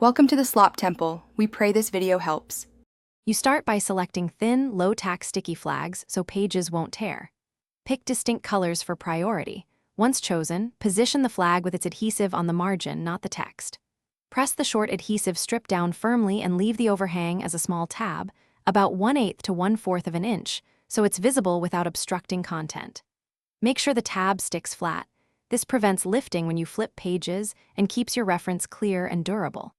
Welcome to the Slop Temple. We pray this video helps. You start by selecting thin, low-tack sticky flags so pages won't tear. Pick distinct colors for priority. Once chosen, position the flag with its adhesive on the margin, not the text. Press the short adhesive strip down firmly and leave the overhang as a small tab, about 1/8 to 1/4 of an inch, so it's visible without obstructing content. Make sure the tab sticks flat. This prevents lifting when you flip pages and keeps your reference clear and durable.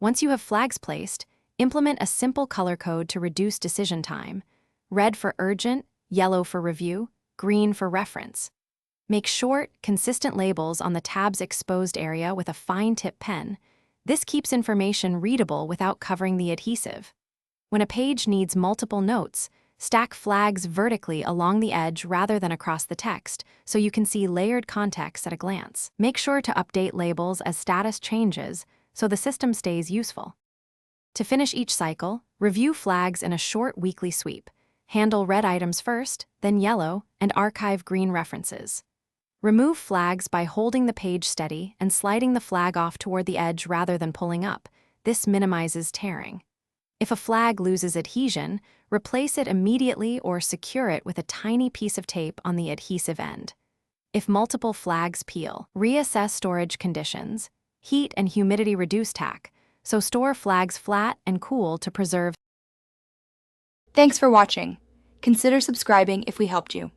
Once you have flags placed, implement a simple color code to reduce decision time: red for urgent, yellow for review, green for reference. Make short, consistent labels on the tab's exposed area with a fine-tip pen. This keeps information readable without covering the adhesive. When a page needs multiple notes, stack flags vertically along the edge rather than across the text, so you can see layered context at a glance. Make sure to update labels as status changes, so the system stays useful. To finish each cycle, review flags in a short weekly sweep. Handle red items first, then yellow, and archive green references. Remove flags by holding the page steady and sliding the flag off toward the edge rather than pulling up. This minimizes tearing. If a flag loses adhesion, replace it immediately or secure it with a tiny piece of tape on the adhesive end. If multiple flags peel, reassess storage conditions. Heat and humidity reduce tack, so store flags flat and cool to preserve. Thanks for watching. Consider subscribing if we helped you.